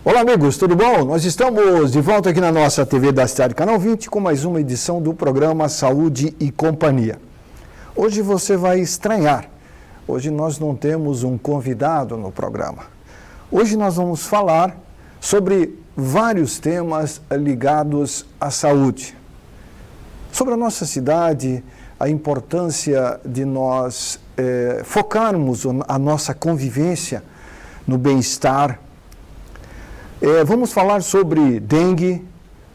Olá amigos, tudo bom? Nós estamos de volta aqui na nossa TV da Cidade, Canal 20, com mais uma edição do programa Saúde e Companhia. Hoje você vai estranhar, hoje nós não temos um convidado no programa. Hoje nós vamos falar sobre vários temas ligados à saúde. Sobre a nossa cidade, a importância de nós focarmos a nossa convivência no bem-estar. Vamos falar sobre dengue,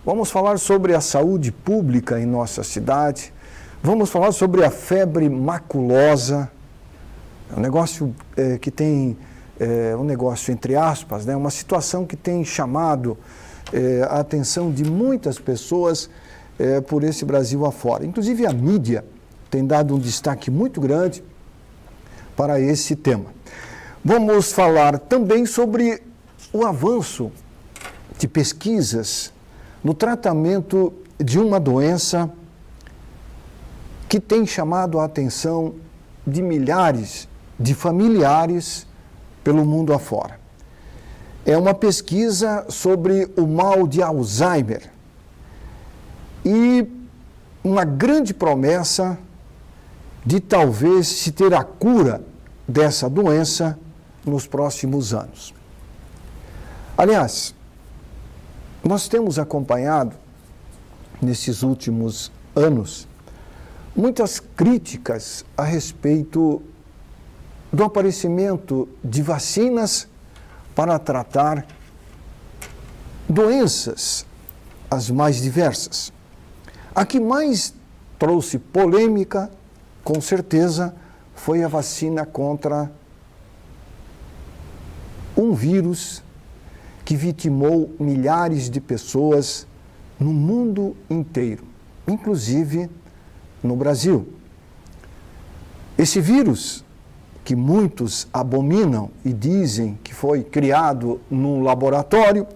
vamos falar sobre a saúde pública em nossa cidade, vamos falar sobre a febre maculosa, um negócio que tem, um negócio entre aspas, né, uma situação que tem chamado a atenção de muitas pessoas por esse Brasil afora. Inclusive a mídia tem dado um destaque muito grande para esse tema. Vamos falar também sobre o avanço de pesquisas no tratamento de uma doença que tem chamado a atenção de milhares de familiares pelo mundo afora. É uma pesquisa sobre o mal de Alzheimer e uma grande promessa de talvez se ter a cura dessa doença nos próximos anos. Aliás, nós temos acompanhado, nesses últimos anos, muitas críticas a respeito do aparecimento de vacinas para tratar doenças as mais diversas. A que mais trouxe polêmica, com certeza, foi a vacina contra um vírus que vitimou milhares de pessoas no mundo inteiro, inclusive no Brasil. Esse vírus, que muitos abominam e dizem que foi criado num laboratório,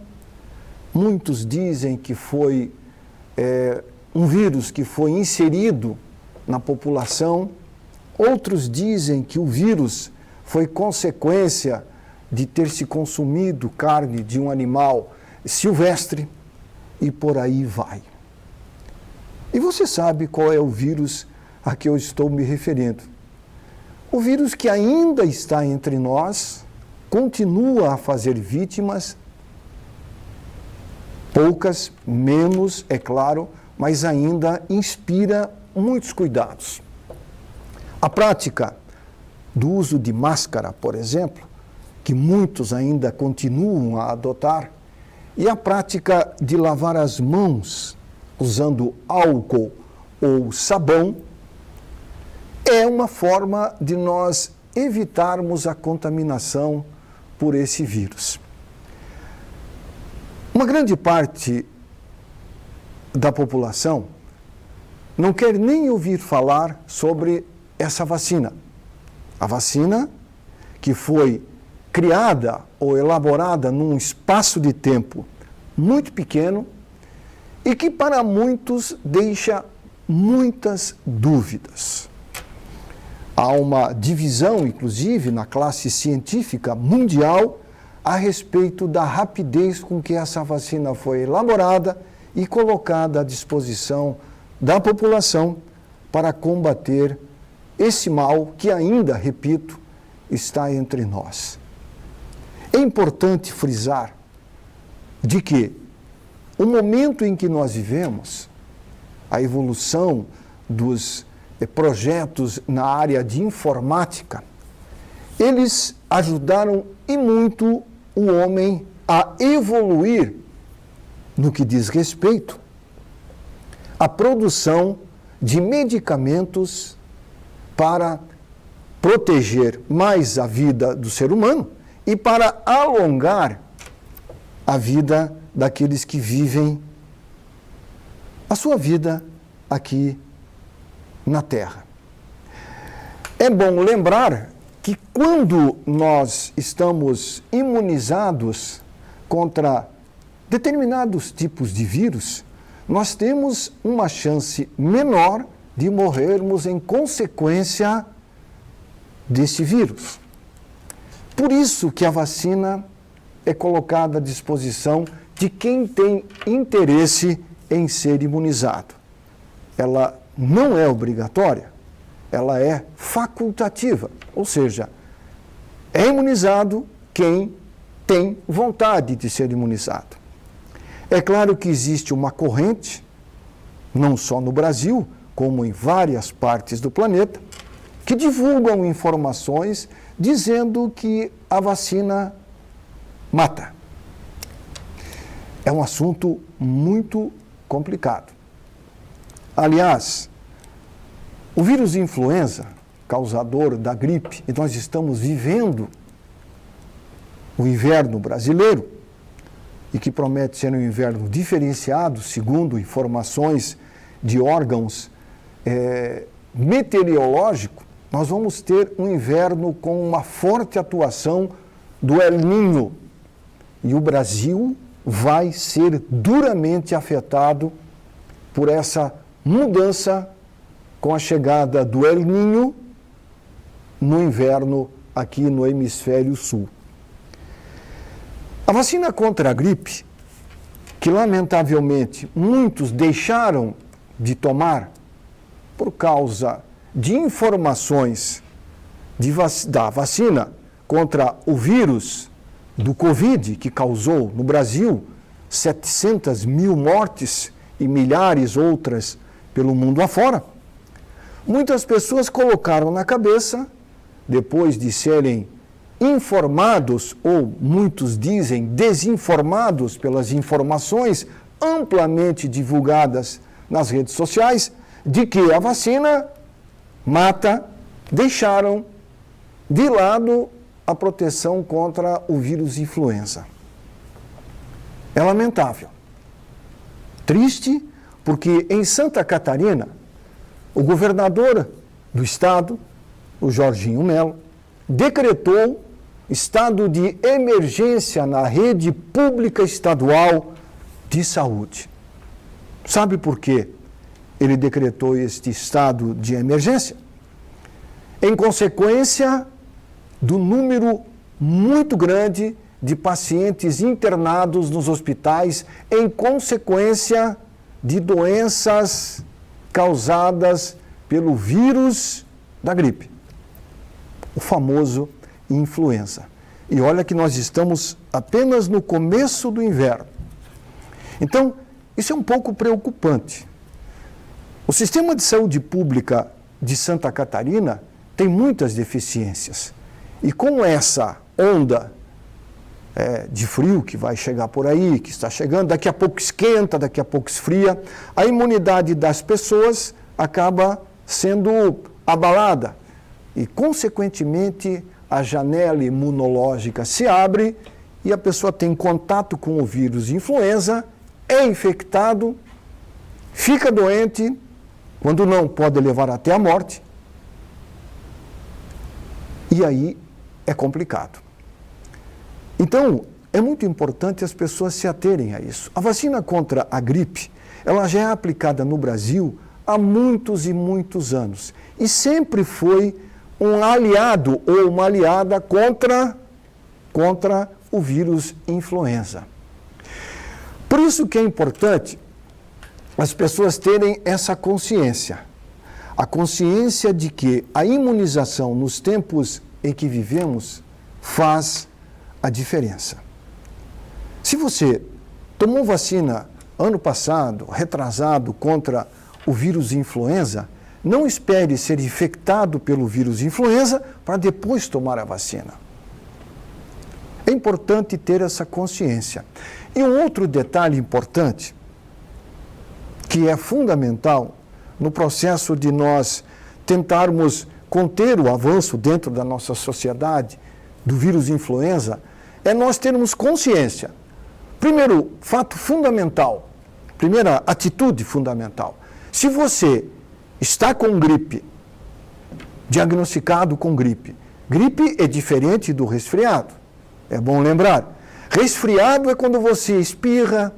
muitos dizem que foi um vírus que foi inserido na população, outros dizem que o vírus foi consequência de ter se consumido carne de um animal silvestre e por aí vai. E você sabe qual é o vírus a que eu estou me referindo. O vírus que ainda está entre nós, continua a fazer vítimas, poucas, menos, é claro, mas ainda inspira muitos cuidados. A prática do uso de máscara, por exemplo, que muitos ainda continuam a adotar, e a prática de lavar as mãos usando álcool ou sabão, é uma forma de nós evitarmos a contaminação por esse vírus. Uma grande parte da população não quer nem ouvir falar sobre essa vacina. A vacina que foi criada ou elaborada num espaço de tempo muito pequeno e que para muitos deixa muitas dúvidas. Há uma divisão, inclusive, na classe científica mundial a respeito da rapidez com que essa vacina foi elaborada e colocada à disposição da população para combater esse mal que ainda, repito, está entre nós. É importante frisar de que o momento em que nós vivemos, a evolução dos projetos na área de informática, eles ajudaram e muito o homem a evoluir no que diz respeito à produção de medicamentos para proteger mais a vida do ser humano e para alongar a vida daqueles que vivem a sua vida aqui na Terra. É bom lembrar que quando nós estamos imunizados contra determinados tipos de vírus, nós temos uma chance menor de morrermos em consequência desse vírus. Por isso que a vacina é colocada à disposição de quem tem interesse em ser imunizado. Ela não é obrigatória, ela é facultativa, ou seja, é imunizado quem tem vontade de ser imunizado. É claro que existe uma corrente, não só no Brasil, como em várias partes do planeta, que divulgam informações dizendo que a vacina mata. É um assunto muito complicado. Aliás, o vírus influenza, causador da gripe, e nós estamos vivendo o inverno brasileiro, e que promete ser um inverno diferenciado, segundo informações de órgãos meteorológicos, nós vamos ter um inverno com uma forte atuação do El Niño. E o Brasil vai ser duramente afetado por essa mudança com a chegada do El Niño no inverno aqui no hemisfério sul. A vacina contra a gripe, que lamentavelmente muitos deixaram de tomar por causa de informações da vacina contra o vírus do Covid, que causou no Brasil 700 mil mortes e milhares outras pelo mundo afora, muitas pessoas colocaram na cabeça, depois de serem informados, ou muitos dizem desinformados pelas informações amplamente divulgadas nas redes sociais, de que a vacina mata, deixaram de lado a proteção contra o vírus influenza. É lamentável. Triste, porque em Santa Catarina, o governador do estado, o Jorginho Melo, decretou estado de emergência na rede pública estadual de saúde. Sabe por quê ele decretou este estado de emergência? Em consequência do número muito grande de pacientes internados nos hospitais em consequência de doenças causadas pelo vírus da gripe, o famoso influenza. E olha que nós estamos apenas no começo do inverno. Então, isso é um pouco preocupante. O sistema de saúde pública de Santa Catarina tem muitas deficiências. E com essa onda de frio que vai chegar por aí, que está chegando, daqui a pouco esquenta, daqui a pouco esfria, a imunidade das pessoas acaba sendo abalada. E, consequentemente, a janela imunológica se abre e a pessoa tem contato com o vírus de influenza, é infectado, fica doente, quando não pode levar até a morte, e aí é complicado. Então, é muito importante as pessoas se aterem a isso. A vacina contra a gripe, ela já é aplicada no Brasil há muitos e muitos anos, e sempre foi um aliado ou uma aliada contra o vírus influenza. Por isso que é importante as pessoas terem essa consciência. A consciência de que a imunização nos tempos em que vivemos faz a diferença. Se você tomou vacina ano passado, retrasado, contra o vírus influenza, não espere ser infectado pelo vírus influenza para depois tomar a vacina. É importante ter essa consciência. E um outro detalhe importante, que é fundamental no processo de nós tentarmos conter o avanço dentro da nossa sociedade do vírus influenza, é nós termos consciência. Primeiro fato fundamental, primeira atitude fundamental. Se você está com gripe, diagnosticado com gripe, gripe é diferente do resfriado, é bom lembrar. Resfriado é quando você espirra,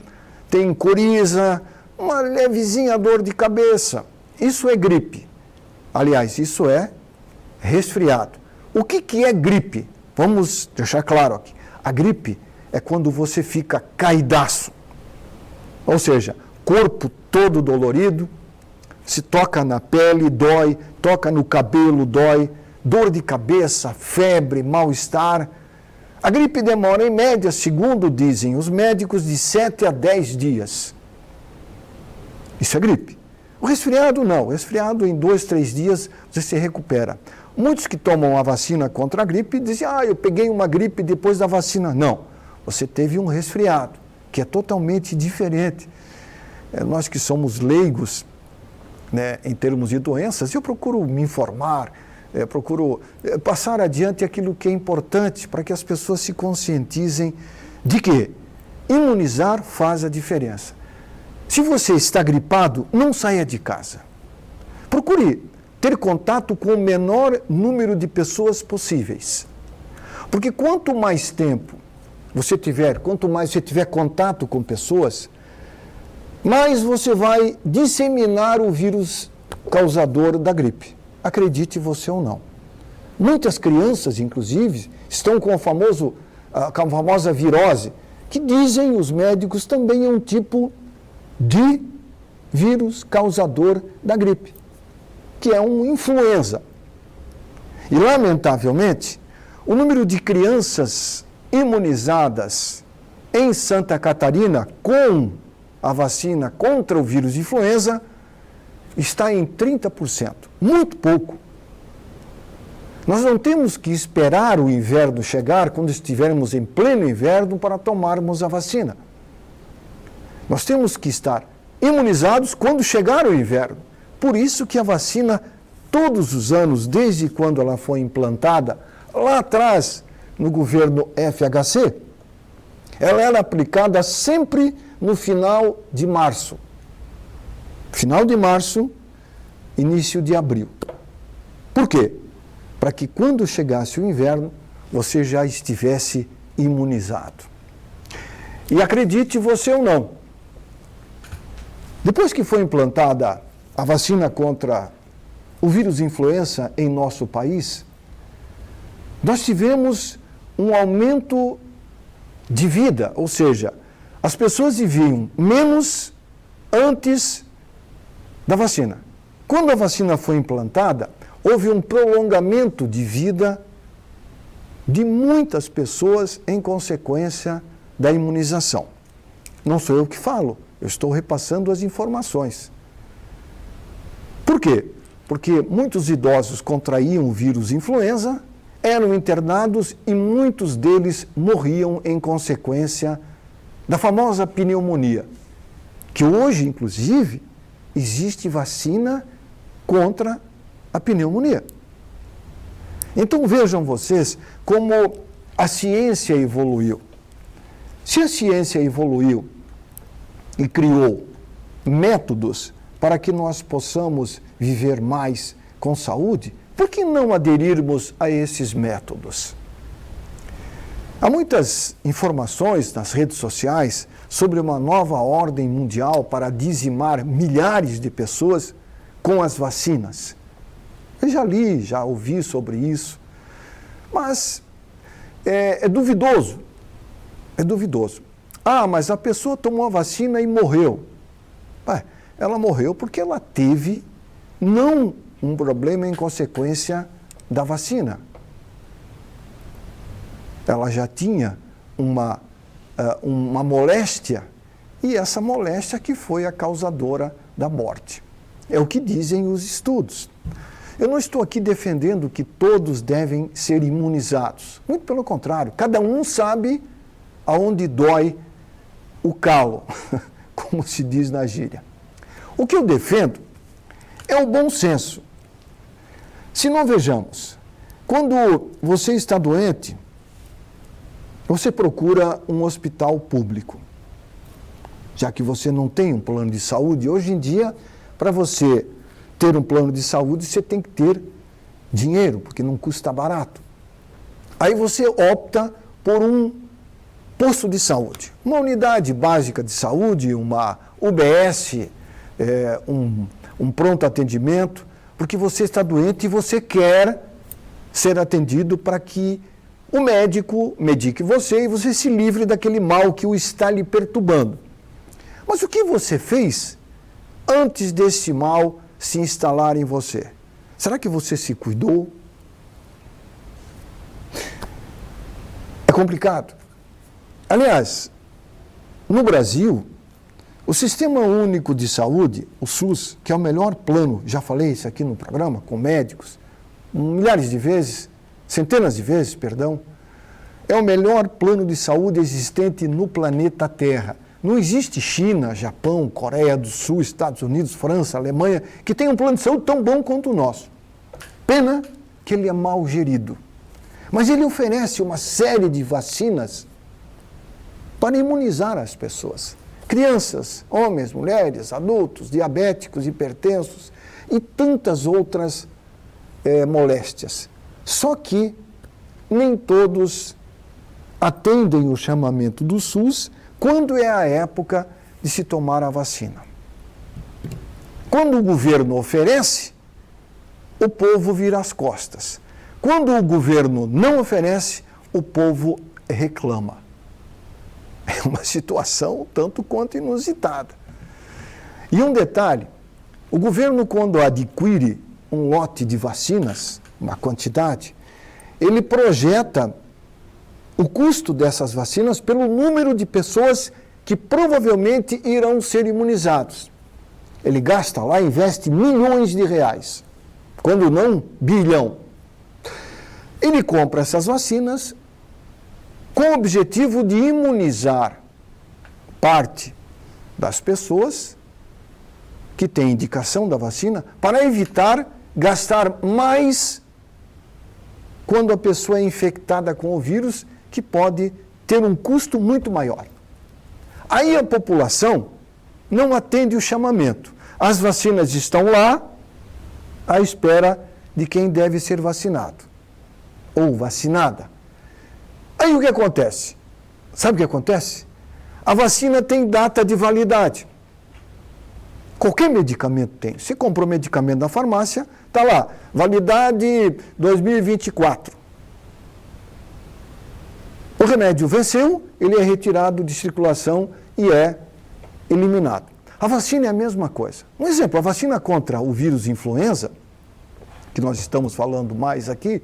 tem coriza, uma levezinha dor de cabeça. Isso é gripe. Aliás, isso é resfriado. O que é gripe? Vamos deixar claro aqui. A gripe é quando você fica caidaço. Ou seja, corpo todo dolorido, se toca na pele, dói, toca no cabelo, dói, dor de cabeça, febre, mal-estar. A gripe demora, em média, segundo dizem os médicos, de 7 a 10 dias. Isso é gripe. O resfriado não. O resfriado, em 2, 3 dias, você se recupera. Muitos que tomam a vacina contra a gripe dizem, eu peguei uma gripe depois da vacina. Não. Você teve um resfriado, que é totalmente diferente. Nós que somos leigos, né, em termos de doenças, eu procuro me informar, procuro passar adiante aquilo que é importante para que as pessoas se conscientizem de que imunizar faz a diferença. Se você está gripado, não saia de casa. Procure ter contato com o menor número de pessoas possíveis. Porque quanto mais tempo você tiver, quanto mais você tiver contato com pessoas, mais você vai disseminar o vírus causador da gripe. Acredite você ou não. Muitas crianças, inclusive, estão com a famosa virose, que dizem os médicos também é um tipo de vírus causador da gripe, que é uma influenza. E, lamentavelmente, o número de crianças imunizadas em Santa Catarina com a vacina contra o vírus de influenza está em 30%, muito pouco. Nós não temos que esperar o inverno chegar, quando estivermos em pleno inverno, para tomarmos a vacina. Nós temos que estar imunizados quando chegar o inverno. Por isso que a vacina, todos os anos, desde quando ela foi implantada, lá atrás, no governo FHC, ela era aplicada sempre no final de março. Final de março, início de abril. Por quê? Para que quando chegasse o inverno, você já estivesse imunizado. E acredite você ou não, depois que foi implantada a vacina contra o vírus influenza em nosso país, nós tivemos um aumento de vida, ou seja, as pessoas viviam menos antes da vacina. Quando a vacina foi implantada, houve um prolongamento de vida de muitas pessoas em consequência da imunização. Não sou eu que falo, eu estou repassando as informações. Por quê? Porque muitos idosos contraíam o vírus influenza, eram internados e muitos deles morriam em consequência da famosa pneumonia, que hoje, inclusive, existe vacina contra a pneumonia. Então vejam vocês como a ciência evoluiu. Se a ciência evoluiu e criou métodos para que nós possamos viver mais com saúde, por que não aderirmos a esses métodos? Há muitas informações nas redes sociais sobre uma nova ordem mundial para dizimar milhares de pessoas com as vacinas. Eu já li, já ouvi sobre isso, mas é duvidoso. É duvidoso. Mas a pessoa tomou a vacina e morreu. Ela morreu porque ela teve não um problema em consequência da vacina. Ela já tinha uma moléstia, e essa moléstia que foi a causadora da morte. É o que dizem os estudos. Eu não estou aqui defendendo que todos devem ser imunizados. Muito pelo contrário, cada um sabe aonde dói o calo, como se diz na gíria. O que eu defendo é o bom senso. Se não vejamos, quando você está doente, você procura um hospital público. Já que você não tem um plano de saúde, hoje em dia, para você ter um plano de saúde, você tem que ter dinheiro, porque não custa barato. Aí você opta por um posto de saúde, uma unidade básica de saúde, uma UBS, um pronto atendimento, porque você está doente e você quer ser atendido para que o médico medique você e você se livre daquele mal que o está lhe perturbando. Mas o que você fez antes desse mal se instalar em você? Será que você se cuidou? É complicado. Aliás, no Brasil, o Sistema Único de Saúde, o SUS, que é o melhor plano, já falei isso aqui no programa, com médicos, milhares de vezes, centenas de vezes, perdão, é o melhor plano de saúde existente no planeta Terra. Não existe China, Japão, Coreia do Sul, Estados Unidos, França, Alemanha, que tenha um plano de saúde tão bom quanto o nosso. Pena que ele é mal gerido. Mas ele oferece uma série de vacinas para imunizar as pessoas. Crianças, homens, mulheres, adultos, diabéticos, hipertensos e tantas outras moléstias. Só que nem todos atendem o chamamento do SUS quando é a época de se tomar a vacina. Quando o governo oferece, o povo vira as costas. Quando o governo não oferece, o povo reclama. É uma situação tanto quanto inusitada. E um detalhe, o governo, quando adquire um lote de vacinas, uma quantidade, ele projeta o custo dessas vacinas pelo número de pessoas que provavelmente irão ser imunizados. Ele gasta lá, investe milhões de reais, quando não bilhão. Ele compra essas vacinas com o objetivo de imunizar parte das pessoas que têm indicação da vacina para evitar gastar mais quando a pessoa é infectada com o vírus, que pode ter um custo muito maior. Aí a população não atende o chamamento. As vacinas estão lá à espera de quem deve ser vacinado ou vacinada. Aí o que acontece? Sabe o que acontece? A vacina tem data de validade. Qualquer medicamento tem. Se comprou medicamento na farmácia, está lá, validade 2024. O remédio venceu, ele é retirado de circulação e é eliminado. A vacina é a mesma coisa. Um exemplo, a vacina contra o vírus influenza, que nós estamos falando mais aqui,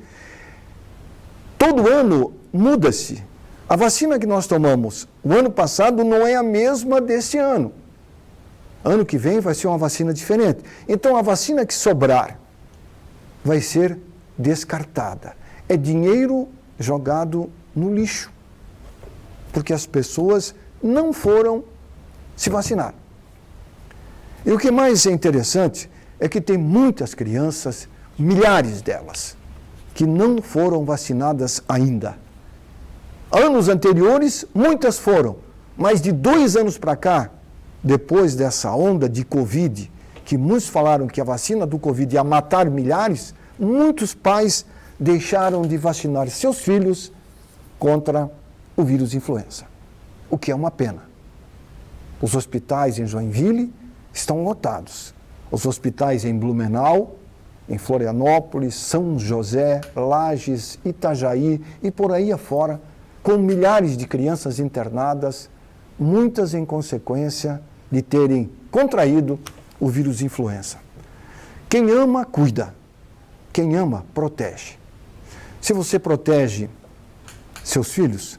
todo ano muda-se. A vacina que nós tomamos o ano passado não é a mesma desse ano. Ano que vem vai ser uma vacina diferente. Então, a vacina que sobrar vai ser descartada. É dinheiro jogado no lixo, porque as pessoas não foram se vacinar. E o que mais é interessante é que tem muitas crianças, milhares delas, que não foram vacinadas ainda. Anos anteriores, muitas foram, mas de 2 anos para cá, depois dessa onda de Covid, que muitos falaram que a vacina do Covid ia matar milhares, muitos pais deixaram de vacinar seus filhos contra o vírus influenza, o que é uma pena. Os hospitais em Joinville estão lotados. Os hospitais em Blumenau, em Florianópolis, São José, Lages, Itajaí e por aí afora, com milhares de crianças internadas, muitas em consequência de terem contraído o vírus influenza. Quem ama, cuida. Quem ama, protege. Se você protege seus filhos,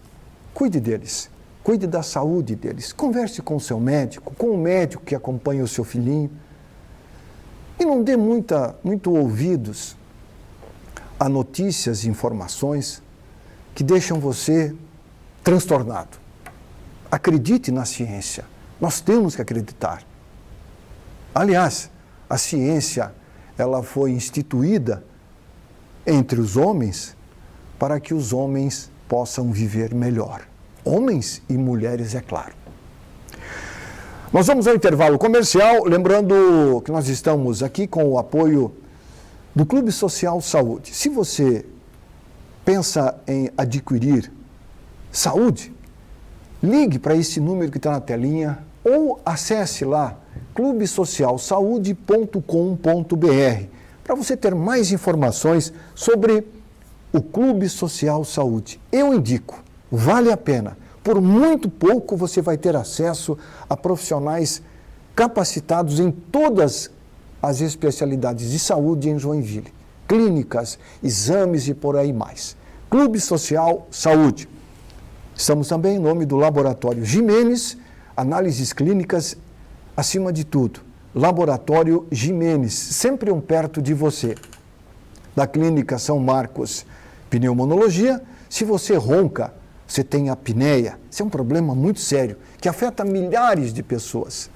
cuide deles. Cuide da saúde deles. Converse com o seu médico, com o médico que acompanha o seu filhinho. E não dê muito ouvidos a notícias e informações que deixam você transtornado. Acredite na ciência. Nós temos que acreditar. Aliás, a ciência, ela foi instituída entre os homens para que os homens possam viver melhor. Homens e mulheres, é claro. Nós vamos ao intervalo comercial, lembrando que nós estamos aqui com o apoio do Clube Social Saúde. Se você pensa em adquirir saúde, ligue para esse número que está na telinha ou acesse lá clubesocialsaude.com.br para você ter mais informações sobre o Clube Social Saúde. Eu indico, vale a pena. Por muito pouco você vai ter acesso a profissionais capacitados em todas as especialidades de saúde em Joinville. Clínicas, exames e por aí mais. Clube Social Saúde. Estamos também em nome do Laboratório Jimenez, análises clínicas acima de tudo. Laboratório Jimenez, sempre um perto de você. Da Clínica São Marcos, pneumonologia. Se você ronca, você tem apneia, isso é um problema muito sério, que afeta milhares de pessoas.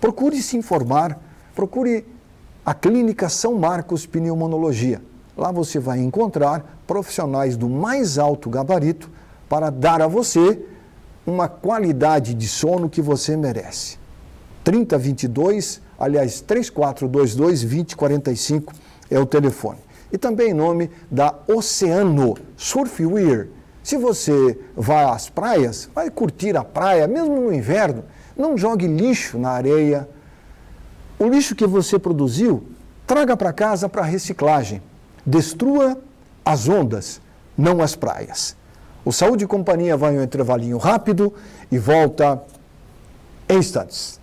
Procure se informar, procure a Clínica São Marcos Pneumonologia. Lá você vai encontrar profissionais do mais alto gabarito para dar a você uma qualidade de sono que você merece. 3422 é o telefone. E também em nome da Oceano Surfwear. Se você vai às praias, vai curtir a praia, mesmo no inverno, não jogue lixo na areia. O lixo que você produziu, traga para casa para reciclagem. Destrua as ondas, não as praias. O Saúde e Companhia vai em um intervalinho rápido e volta em instantes.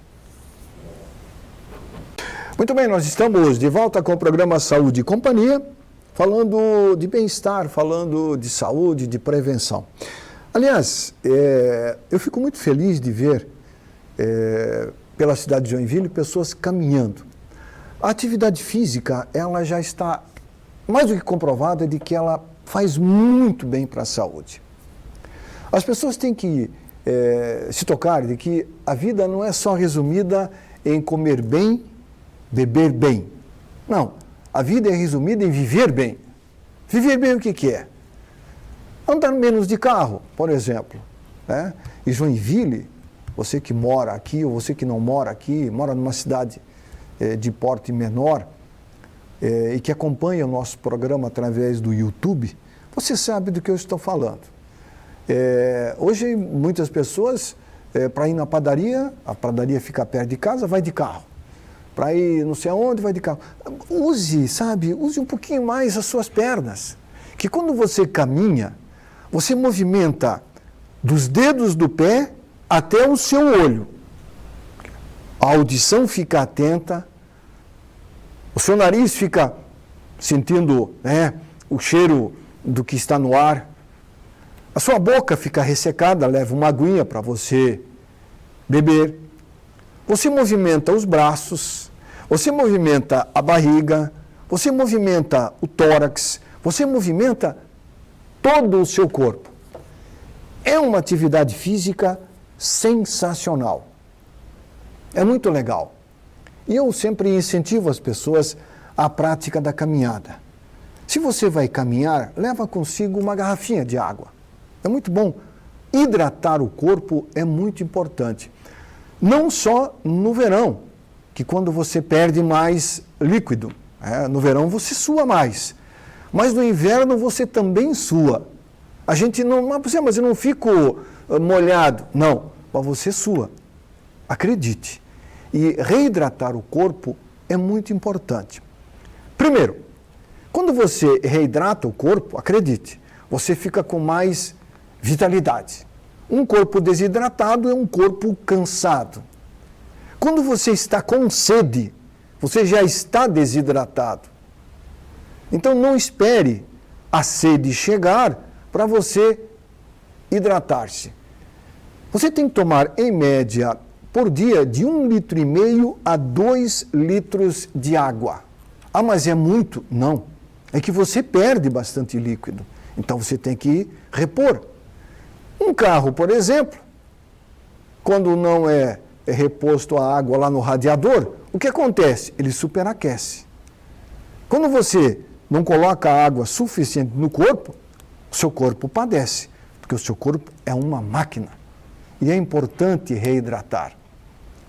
Muito bem, nós estamos de volta com o programa Saúde e Companhia, falando de bem-estar, falando de saúde, de prevenção. Aliás, eu fico muito feliz de ver pela cidade de Joinville pessoas caminhando. A atividade física, ela já está mais do que comprovada de que ela faz muito bem para a saúde. As pessoas têm que se tocar de que a vida não é só resumida em comer bem, beber bem. Não, a vida é resumida em viver bem. Viver bem o que é? Andar menos de carro, por exemplo. Né? E Joinville, você que mora aqui ou você que não mora aqui, mora numa cidade de porte menor e que acompanha o nosso programa através do YouTube, você sabe do que eu estou falando. Hoje, muitas pessoas, para ir na padaria, a padaria fica perto de casa, vai de carro. Para ir não sei aonde, vai de carro. Use um pouquinho mais as suas pernas. Que quando você caminha, você movimenta dos dedos do pé até o seu olho. A audição fica atenta, o seu nariz fica sentindo o cheiro do que está no ar. A sua boca fica ressecada, leva uma aguinha para você beber. Você movimenta os braços, você movimenta a barriga, você movimenta o tórax, você movimenta todo o seu corpo. É uma atividade física sensacional. É muito legal. E eu sempre incentivo as pessoas à prática da caminhada. Se você vai caminhar, leva consigo uma garrafinha de água. É muito bom. Hidratar o corpo é muito importante. Não só no verão, que quando você perde mais líquido, no verão você sua mais. Mas no inverno você também sua. A gente não, mas eu não fico molhado. Não, mas você sua. Acredite. E reidratar o corpo é muito importante. Primeiro, quando você reidrata o corpo, acredite, você fica com mais vitalidade. Um corpo desidratado é um corpo cansado. Quando você está com sede, você já está desidratado. Então não espere a sede chegar para você hidratar-se. Você tem que tomar, em média, por dia, de 1,5 litro a 2 litros de água. Ah, mas é muito? Não. É que você perde bastante líquido. Então você tem que repor. Um carro, por exemplo, quando não é reposto a água lá no radiador, o que acontece? Ele superaquece. Quando você não coloca água suficiente no corpo, o seu corpo padece, porque o seu corpo é uma máquina. E é importante reidratar,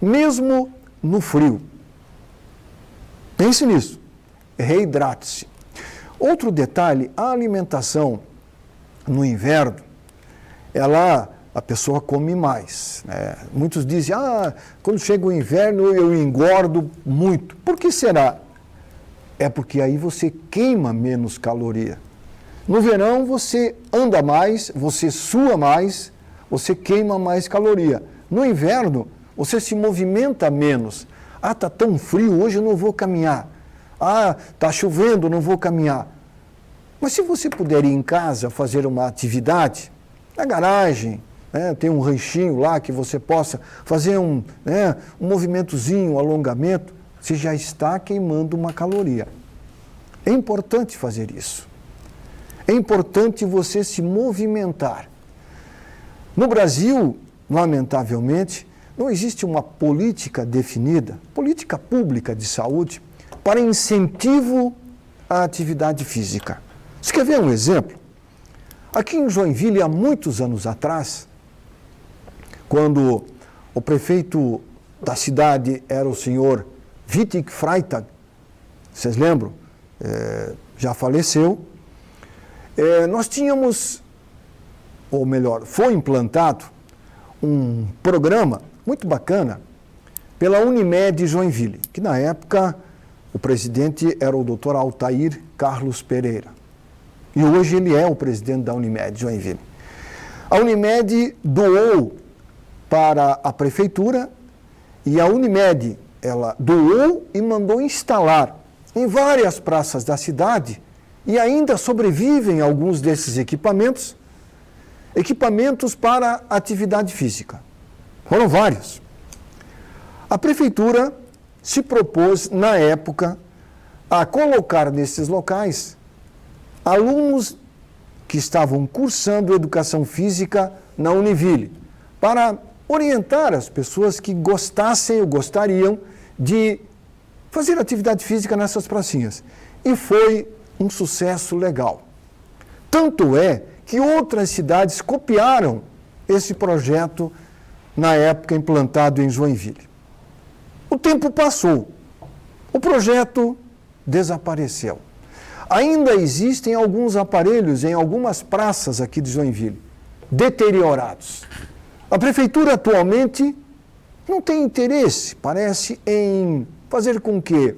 mesmo no frio. Pense nisso, reidrate-se. Outro detalhe, a alimentação no inverno, a pessoa come mais. Né? Muitos dizem, quando chega o inverno eu engordo muito. Por que será? É porque aí você queima menos caloria. No verão você anda mais, você sua mais, você queima mais caloria. No inverno você se movimenta menos. Ah, está tão frio, hoje eu não vou caminhar. Ah, está chovendo, não vou caminhar. Mas se você puder ir em casa fazer uma atividade, na garagem, né, tem um ranchinho lá que você possa fazer um movimentozinho, um alongamento, você já está queimando uma caloria. É importante fazer isso. É importante você se movimentar. No Brasil, lamentavelmente, não existe uma política definida, política pública de saúde, para incentivo à atividade física. Você quer ver um exemplo? Aqui em Joinville, há muitos anos atrás, quando o prefeito da cidade era o senhor Wittig Freytag, vocês lembram? Já faleceu. Nós tínhamos, ou melhor, foi implantado um programa muito bacana pela Unimed Joinville, que na época o presidente era o Dr. Altair Carlos Pereira. E hoje ele é o presidente da Unimed Joinville. A Unimed doou para a prefeitura e a Unimed, ela doou e mandou instalar em várias praças da cidade e ainda sobrevivem alguns desses equipamentos para atividade física. Foram vários. A prefeitura se propôs, na época, a colocar nesses locais alunos que estavam cursando educação física na Univille, para orientar as pessoas que gostassem ou gostariam de fazer atividade física nessas pracinhas. E foi um sucesso legal. Tanto é que outras cidades copiaram esse projeto na época implantado em Joinville. O tempo passou, o projeto desapareceu. Ainda existem alguns aparelhos em algumas praças aqui de Joinville, deteriorados. A prefeitura atualmente não tem interesse, parece, em fazer com que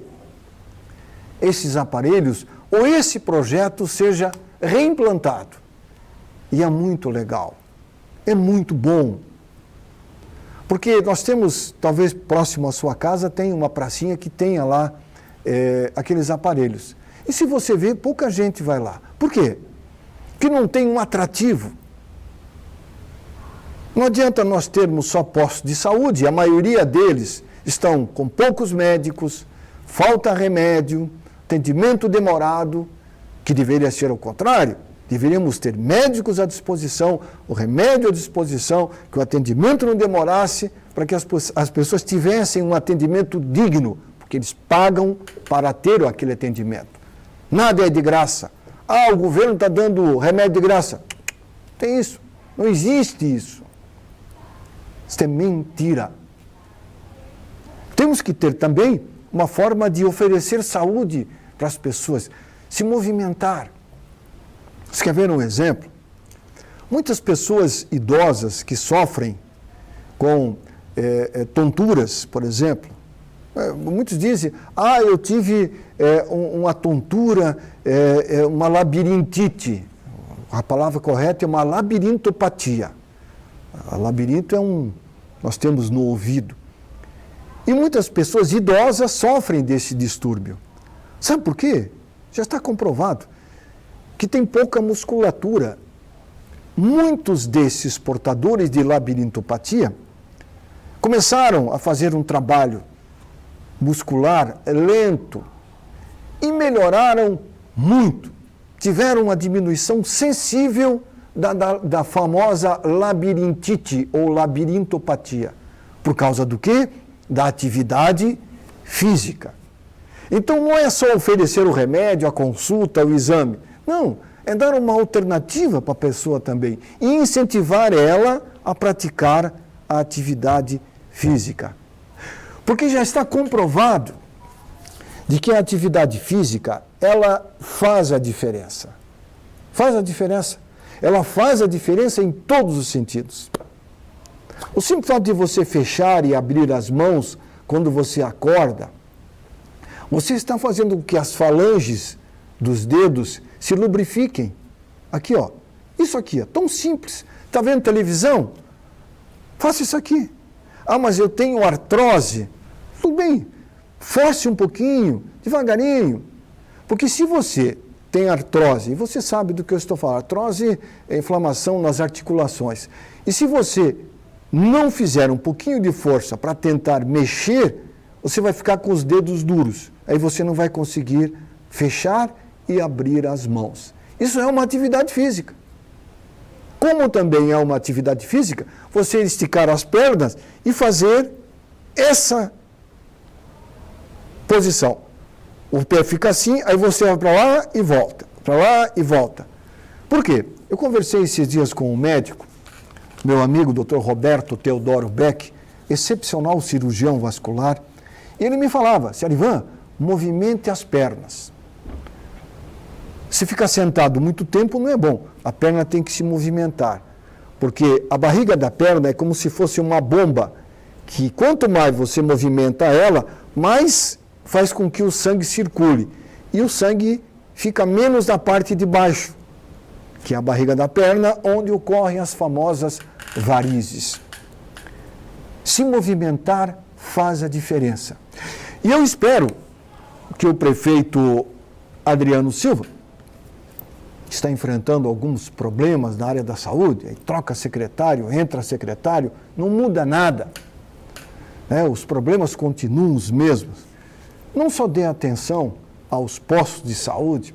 esses aparelhos ou esse projeto seja reimplantado. E é muito legal, é muito bom. Porque nós temos, talvez próximo à sua casa, tem uma pracinha que tenha lá aqueles aparelhos. E se você vê, pouca gente vai lá. Por quê? Porque não tem um atrativo. Não adianta nós termos só postos de saúde, a maioria deles estão com poucos médicos, falta remédio, atendimento demorado, que deveria ser o contrário. Deveríamos ter médicos à disposição, o remédio à disposição, que o atendimento não demorasse, para que as pessoas tivessem um atendimento digno, porque eles pagam para ter aquele atendimento. Nada é de graça. Ah, o governo está dando remédio de graça. Tem isso. Não existe isso. Isso é mentira. Temos que ter também uma forma de oferecer saúde para as pessoas, se movimentar. Você quer ver um exemplo? Muitas pessoas idosas que sofrem com tonturas, por exemplo, muitos dizem, eu tive uma tontura, uma labirintite. A palavra correta é uma labirintopatia. A labirinto nós temos no ouvido. E muitas pessoas idosas sofrem desse distúrbio. Sabe por quê? Já está comprovado que tem pouca musculatura. Muitos desses portadores de labirintopatia começaram a fazer um trabalho muscular lento e melhoraram muito. Tiveram uma diminuição sensível da famosa labirintite ou labirintopatia. Por causa do quê? Da atividade física. Então não é só oferecer o remédio, a consulta, o exame. Não, é dar uma alternativa para a pessoa também e incentivar ela a praticar a atividade física. Porque já está comprovado de que a atividade física, ela faz a diferença. Faz a diferença. Ela faz a diferença em todos os sentidos. O simples fato de você fechar e abrir as mãos quando você acorda, você está fazendo com que as falanges dos dedos se lubrifiquem. Aqui, ó. Isso aqui, é tão simples. Está vendo televisão? Faça isso aqui. Ah, mas eu tenho artrose. Tudo bem. Force um pouquinho, devagarinho. Porque se você tem artrose, e você sabe do que eu estou falando, artrose é inflamação nas articulações. E se você não fizer um pouquinho de força para tentar mexer, você vai ficar com os dedos duros. Aí você não vai conseguir fechar e abrir as mãos. Isso é uma atividade física. Como também é uma atividade física, você esticar as pernas e fazer essa posição. O pé fica assim, aí você vai para lá e volta, para lá e volta. Por quê? Eu conversei esses dias com um médico, meu amigo Dr. Roberto Teodoro Beck, excepcional cirurgião vascular, e ele me falava, Sarivan, movimente as pernas. Se ficar sentado muito tempo não é bom, a perna tem que se movimentar, porque a barriga da perna é como se fosse uma bomba, que quanto mais você movimenta ela, mais faz com que o sangue circule, e o sangue fica menos na parte de baixo, que é a barriga da perna, onde ocorrem as famosas varizes. Se movimentar faz a diferença. E eu espero que o prefeito Adriano Silva está enfrentando alguns problemas na área da saúde, aí troca secretário, entra secretário, não muda nada. Os problemas continuam os mesmos. Não só dê atenção aos postos de saúde,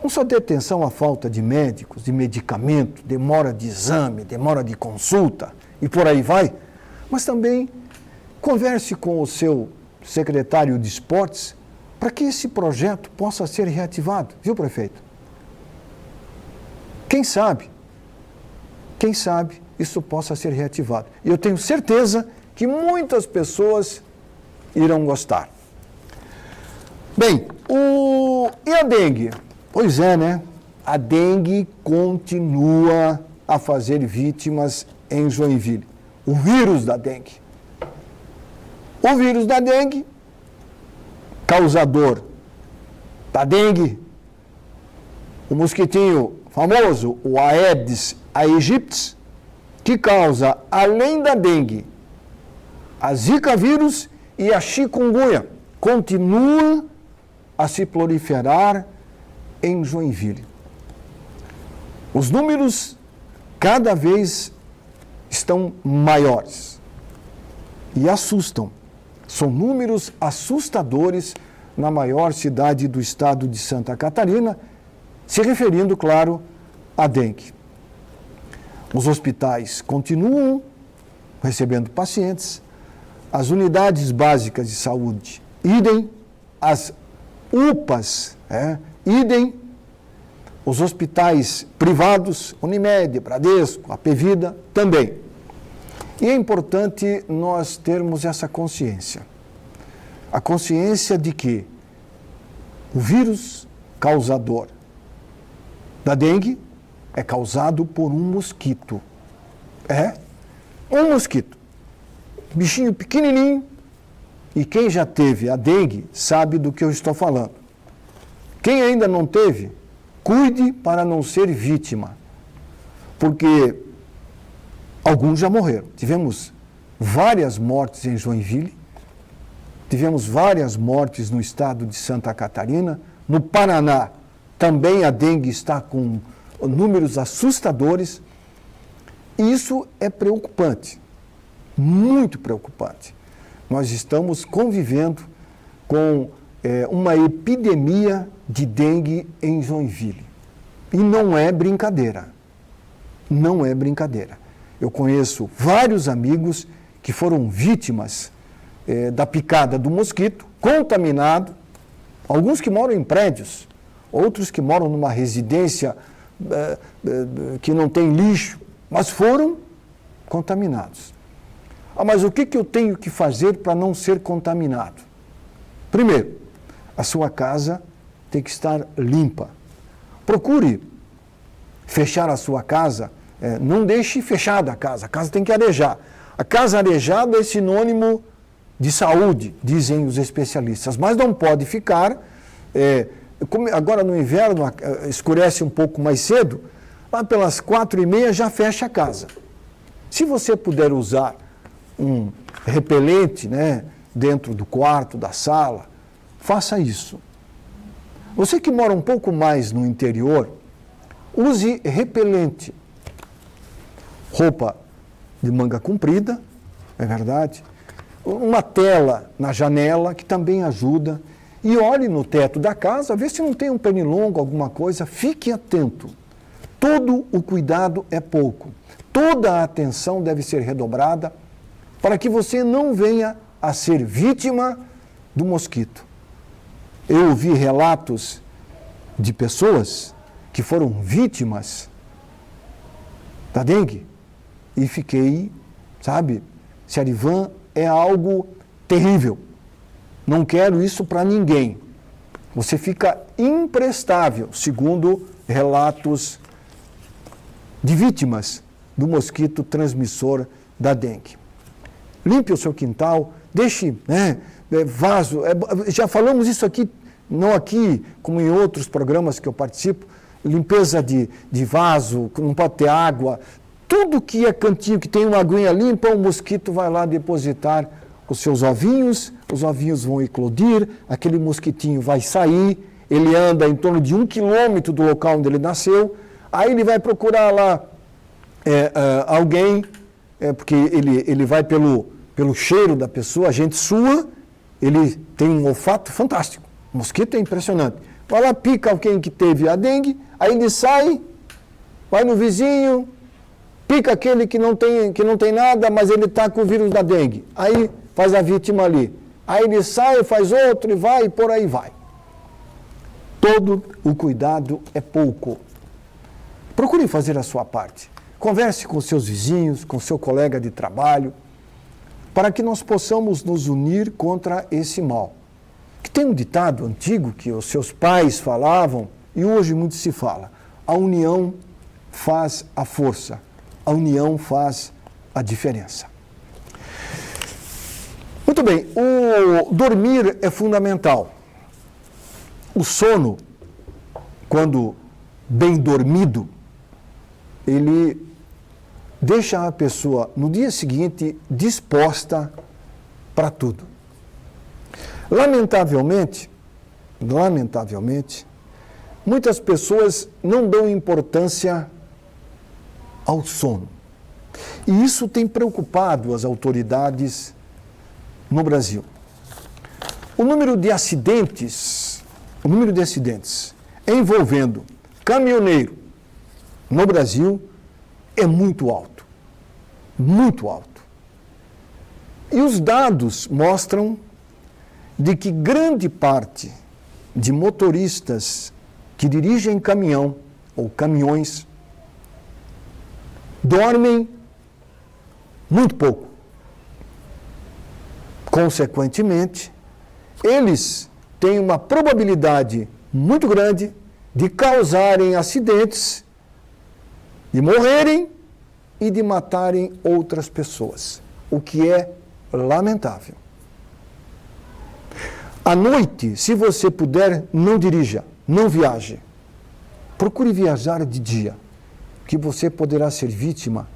não só dê atenção à falta de médicos, de medicamento, demora de exame, demora de consulta e por aí vai, mas também converse com o seu secretário de esportes para que esse projeto possa ser reativado, viu, prefeito? Quem sabe isso possa ser reativado. E eu tenho certeza que muitas pessoas irão gostar. Bem, e a dengue? Pois é, né? A dengue continua a fazer vítimas em Joinville. O vírus da dengue. O vírus da dengue, causador da dengue, o mosquitinho famoso, o Aedes aegypti, que causa, além da dengue, a zika vírus e a chikungunya, continua a se proliferar em Joinville. Os números cada vez estão maiores e assustam. São números assustadores na maior cidade do estado de Santa Catarina, se referindo, claro, à dengue. Os hospitais continuam recebendo pacientes, as unidades básicas de saúde, idem, as UPAs, idem, os hospitais privados, Unimed, Bradesco, Apevida, também. E é importante nós termos essa consciência. A consciência de que o vírus causador da dengue é causado por um mosquito. Um mosquito. Bichinho pequenininho. E quem já teve a dengue sabe do que eu estou falando. Quem ainda não teve, cuide para não ser vítima. Porque alguns já morreram. Tivemos várias mortes em Joinville, tivemos várias mortes no estado de Santa Catarina. No Paraná, também a dengue está com números assustadores. E isso é preocupante, muito preocupante. Nós estamos convivendo com uma epidemia de dengue em Joinville. E não é brincadeira. Não é brincadeira. Eu conheço vários amigos que foram vítimas da picada do mosquito, contaminado, alguns que moram em prédios, outros que moram numa residência que não tem lixo, mas foram contaminados. Mas o que eu tenho que fazer para não ser contaminado? Primeiro, a sua casa tem que estar limpa. Procure fechar a sua casa, não deixe fechada a casa tem que arejar. A casa arejada é sinônimo de saúde, dizem os especialistas, mas não pode ficar agora no inverno escurece um pouco mais cedo, lá pelas 4h30 já fecha a casa. Se você puder usar um repelente, né, dentro do quarto, da sala, faça isso. Você que mora um pouco mais no interior, use repelente. Roupa de manga comprida, é verdade. Uma tela na janela, que também ajuda. E olhe no teto da casa, vê se não tem um pernilongo, alguma coisa. Fique atento. Todo o cuidado é pouco. Toda a atenção deve ser redobrada para que você não venha a ser vítima do mosquito. Eu ouvi relatos de pessoas que foram vítimas da dengue e fiquei, sabe, Sarivan, é algo terrível. Não quero isso para ninguém. Você fica imprestável, segundo relatos de vítimas do mosquito transmissor da dengue. Limpe o seu quintal, deixe vaso. Já falamos isso aqui, não aqui, como em outros programas que eu participo, limpeza de vaso, não pode ter água. Tudo que é cantinho, que tem uma aguinha limpa, o mosquito vai lá depositar os seus ovinhos, os ovinhos vão eclodir, aquele mosquitinho vai sair, ele anda em torno de 1 quilômetro do local onde ele nasceu, aí ele vai procurar lá alguém, porque ele vai pelo cheiro da pessoa, a gente sua, ele tem um olfato fantástico, o mosquito é impressionante. Vai lá, pica alguém que teve a dengue, aí ele sai, vai no vizinho, pica aquele que não tem nada, mas ele está com o vírus da dengue. Aí faz a vítima ali. Aí ele sai, faz outro e vai, e por aí vai. Todo o cuidado é pouco. Procure fazer a sua parte. Converse com seus vizinhos, com seu colega de trabalho, para que nós possamos nos unir contra esse mal. Que tem um ditado antigo que os seus pais falavam, e hoje muito se fala: a união faz a força. A união faz a diferença. Muito bem, o dormir é fundamental. O sono, quando bem dormido, ele deixa a pessoa no dia seguinte disposta para tudo. Lamentavelmente, muitas pessoas não dão importância ao sono. E isso tem preocupado as autoridades no Brasil. O número de acidentes envolvendo caminhoneiro no Brasil é muito alto. Muito alto. E os dados mostram de que grande parte de motoristas que dirigem caminhão ou caminhões dormem muito pouco. Consequentemente, eles têm uma probabilidade muito grande de causarem acidentes, de morrerem e de matarem outras pessoas, o que é lamentável. À noite, se você puder, não dirija, não viaje. Procure viajar de dia, que você poderá ser vítima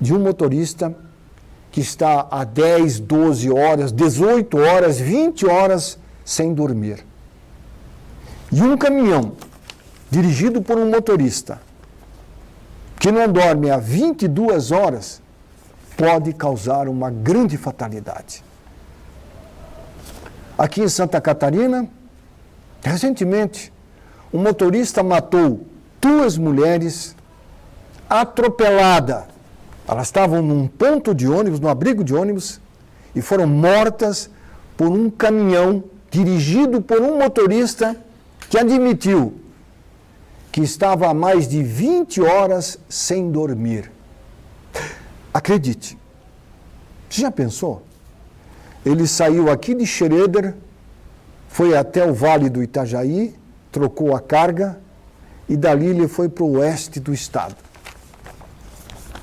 de um motorista que está há 10, 12 horas, 18 horas, 20 horas sem dormir. E um caminhão dirigido por um motorista que não dorme há 22 horas pode causar uma grande fatalidade. Aqui em Santa Catarina, recentemente, um motorista matou 2 mulheres atropelada. Elas estavam num ponto de ônibus, num abrigo de ônibus, e foram mortas por um caminhão dirigido por um motorista que admitiu que estava há mais de 20 horas sem dormir. Acredite. Você já pensou? Ele saiu aqui de Schroeder, foi até o Vale do Itajaí, trocou a carga e dali ele foi para o oeste do estado.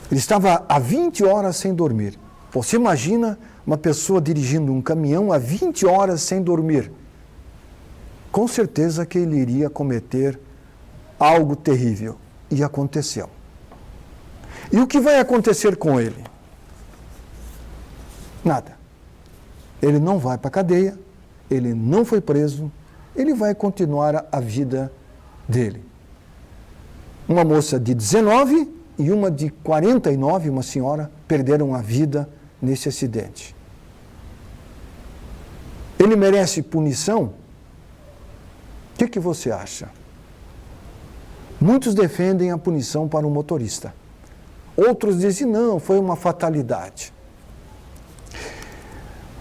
Ele estava há 20 horas sem dormir. Você imagina uma pessoa dirigindo um caminhão há 20 horas sem dormir? com certeza que ele iria cometer algo terrível. E aconteceu. E o que vai acontecer com ele? Nada. Ele não vai para a cadeia, ele não foi preso, ele vai continuar a vida dele. Uma moça de 19 e uma de 49, uma senhora, perderam a vida nesse acidente. Ele merece punição? O que você acha? Muitos defendem a punição para o motorista. Outros dizem, não, foi uma fatalidade.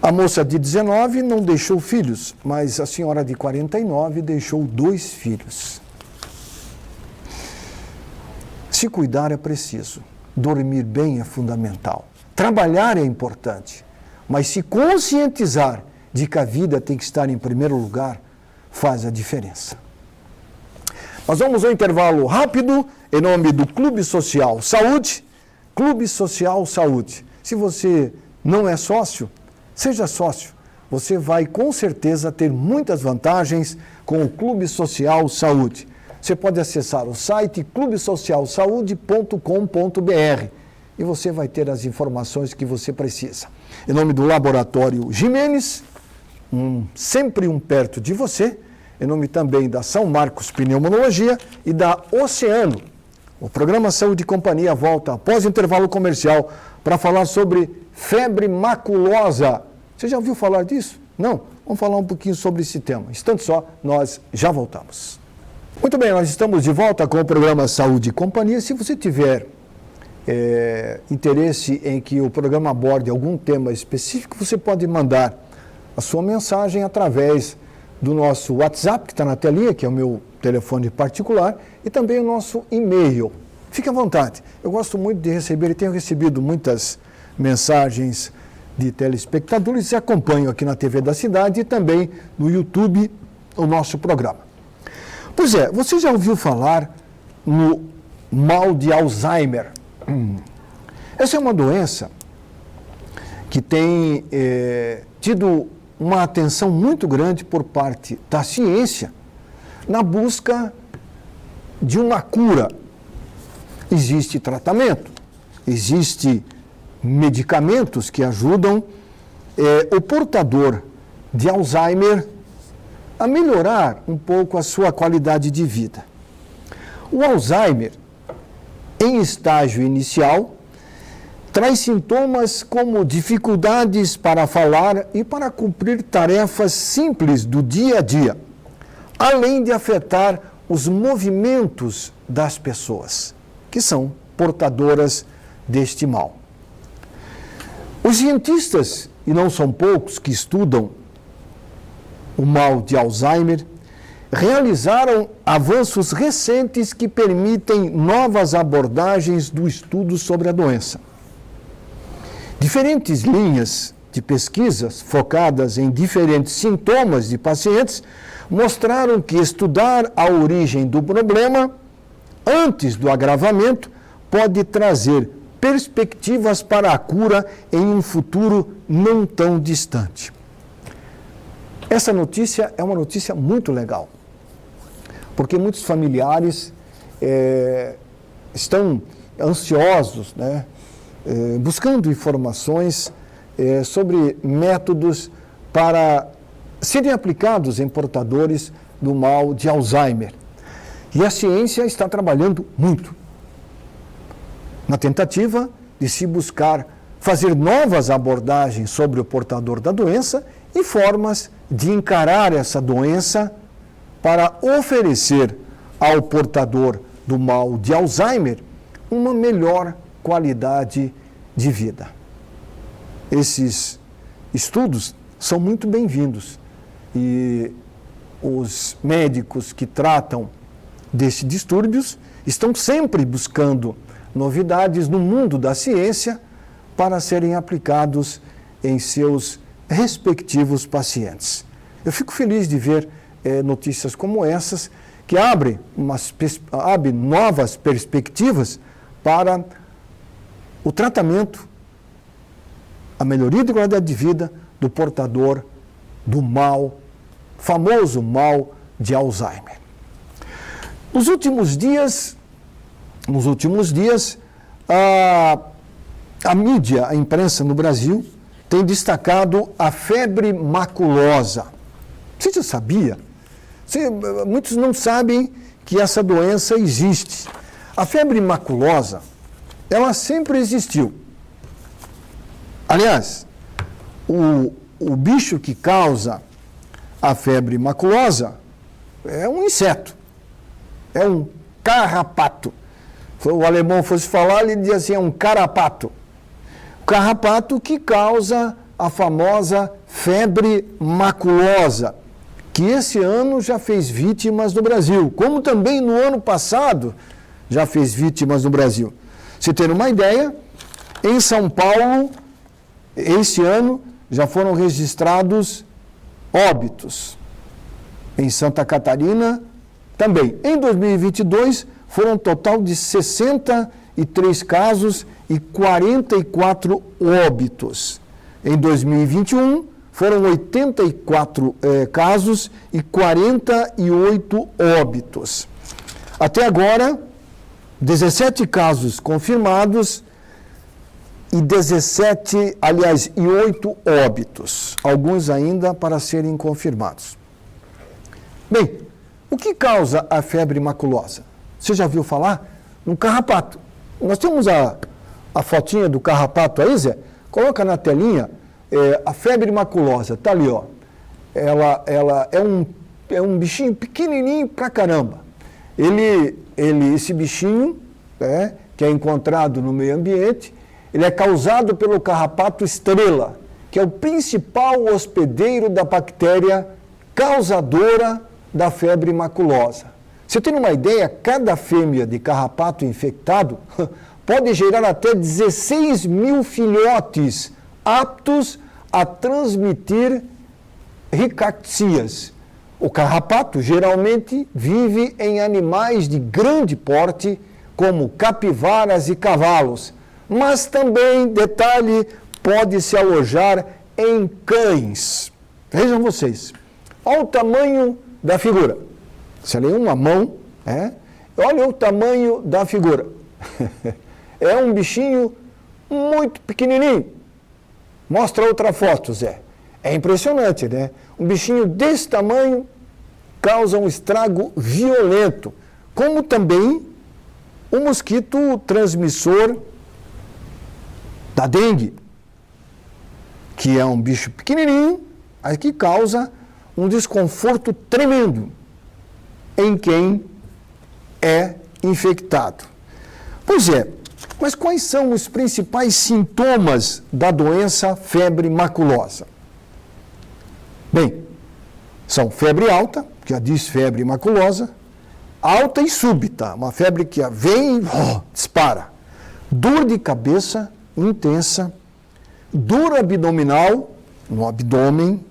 A moça de 19 não deixou filhos, mas a senhora de 49 deixou 2 filhos. Se cuidar é preciso, dormir bem é fundamental, trabalhar é importante, mas se conscientizar de que a vida tem que estar em primeiro lugar, faz a diferença. Nós vamos ao intervalo rápido, em nome do Clube Social Saúde. Clube Social Saúde. Se você não é sócio, seja sócio. Você vai com certeza ter muitas vantagens com o Clube Social Saúde. Você pode acessar o site clubesocialsaude.com.br e você vai ter as informações que você precisa. Em nome do Laboratório Jimenez, sempre perto de você, em nome também da São Marcos Pneumologia e da Oceano. O programa Saúde e Companhia volta após o intervalo comercial para falar sobre febre maculosa. Você já ouviu falar disso? Não? Vamos falar um pouquinho sobre esse tema. Instante só, nós já voltamos. Muito bem, nós estamos de volta com o programa Saúde e Companhia. Se você tiver interesse em que o programa aborde algum tema específico, você pode mandar a sua mensagem através do nosso WhatsApp, que está na telinha, que é o meu telefone particular, e também o nosso e-mail. Fique à vontade. Eu gosto muito de receber e tenho recebido muitas mensagens de telespectadores que acompanham aqui na TV da Cidade e também no YouTube o nosso programa. Pois é, você já ouviu falar no mal de Alzheimer? Essa é uma doença que tem tido uma atenção muito grande por parte da ciência na busca de uma cura. Existe tratamento, existe medicamentos que ajudam o portador de Alzheimer a melhorar um pouco a sua qualidade de vida. O Alzheimer, em estágio inicial, traz sintomas como dificuldades para falar e para cumprir tarefas simples do dia a dia, além de afetar os movimentos das pessoas, que são portadoras deste mal. Os cientistas, e não são poucos que estudam o mal de Alzheimer, realizaram avanços recentes que permitem novas abordagens do estudo sobre a doença. Diferentes linhas de pesquisas focadas em diferentes sintomas de pacientes mostraram que estudar a origem do problema antes do agravamento pode trazer perspectivas para a cura em um futuro não tão distante. Essa notícia é uma notícia muito legal, porque muitos familiares estão ansiosos, né? Buscando informações sobre métodos para serem aplicados em portadores do mal de Alzheimer. E a ciência está trabalhando muito na tentativa de se buscar fazer novas abordagens sobre o portador da doença e formas de encarar essa doença para oferecer ao portador do mal de Alzheimer uma melhor qualidade de vida. Esses estudos são muito bem-vindos e os médicos que tratam desses distúrbios estão sempre buscando novidades no mundo da ciência para serem aplicados em seus respectivos pacientes. Eu fico feliz de ver notícias como essas que abrem novas perspectivas para o tratamento, a melhoria de qualidade de vida do portador do mal, famoso mal de Alzheimer. Nos últimos dias, a mídia, a imprensa no Brasil, tem destacado a febre maculosa. Você já sabia? Muitos não sabem que essa doença existe. A febre maculosa, ela sempre existiu. Aliás, o bicho que causa a febre maculosa é um inseto, é um carrapato. Se o alemão fosse falar, ele dizia assim, é um carapato. O carrapato que causa a famosa febre maculosa, que esse ano já fez vítimas no Brasil, como também no ano passado já fez vítimas no Brasil. Você ter uma ideia, em São Paulo, esse ano, já foram registrados óbitos. Em Santa Catarina, também. Em 2022, foram um total de 63 casos e 44 óbitos. Em 2021, foram 84 casos e 48 óbitos. Até agora, 17 casos confirmados e 8 óbitos, alguns ainda para serem confirmados. Bem, o que causa a febre maculosa? Você já viu falar? No carrapato. Nós temos a fotinha do carrapato aí, Zé? Coloca na telinha, a febre maculosa, tá ali, ó. Ela é um bichinho pequenininho pra caramba. Esse bichinho, que é encontrado no meio ambiente, ele é causado pelo carrapato estrela, que é o principal hospedeiro da bactéria causadora da febre maculosa. Você tem uma ideia, cada fêmea de carrapato infectado pode gerar até 16 mil filhotes aptos a transmitir rickettsias. O carrapato geralmente vive em animais de grande porte, como capivaras e cavalos, mas também, detalhe, pode se alojar em cães. Vejam vocês, olha o tamanho da figura. Se ali uma mão, olha o tamanho da figura. É um bichinho muito pequenininho. Mostra outra foto, Zé. É impressionante, né? Um bichinho desse tamanho causa um estrago violento, como também o mosquito transmissor da dengue, que é um bicho pequenininho, mas que causa um desconforto tremendo em quem é infectado. Pois é, mas quais são os principais sintomas da doença febre maculosa? Bem, são febre alta, que já diz febre maculosa, alta e súbita, uma febre que vem e dispara. Dor de cabeça intensa, dor abdominal, no abdômen,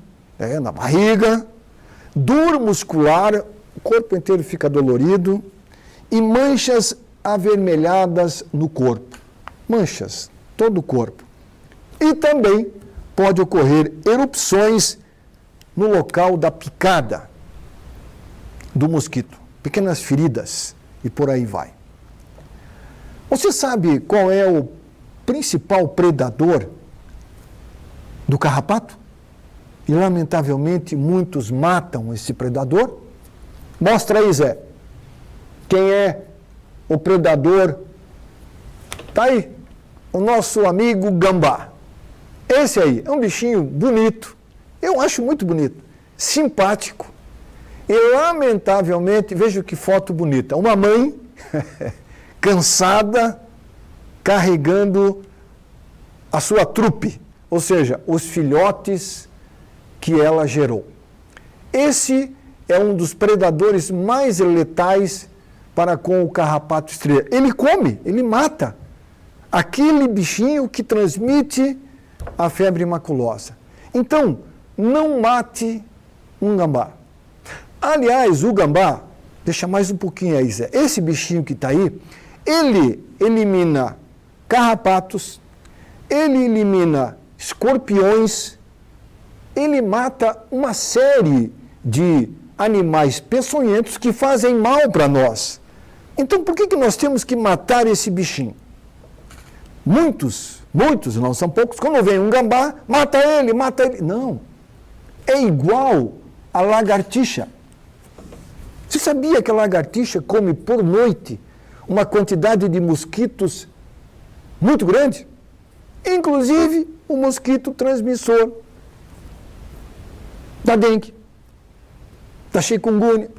na barriga, dor muscular, o corpo inteiro fica dolorido, e manchas avermelhadas no corpo. Manchas, todo o corpo. E também pode ocorrer erupções no local da picada do mosquito, pequenas feridas e por aí vai. Você sabe qual é o principal predador do carrapato? E, lamentavelmente, muitos matam esse predador. Mostra aí, Zé. Quem é o predador? Tá aí, o nosso amigo gambá. Esse aí é um bichinho bonito, eu acho muito bonito, simpático. E, lamentavelmente, veja que foto bonita. Uma mãe cansada, carregando a sua trupe, ou seja, os filhotes que ela gerou. Esse é um dos predadores mais letais para com o carrapato estrela. Ele come, ele mata aquele bichinho que transmite a febre maculosa. Então, não mate um gambá. Aliás, o gambá, deixa mais um pouquinho aí, Zé. Esse bichinho que está aí, ele elimina carrapatos, ele elimina escorpiões, ele mata uma série de animais peçonhentos que fazem mal para nós. Então, por que nós temos que matar esse bichinho? Muitos, não são poucos, quando vem um gambá, mata ele. Não, é igual a lagartixa. Você sabia que a lagartixa come por noite uma quantidade de mosquitos muito grande? Inclusive o mosquito transmissor da dengue, da chikungunya,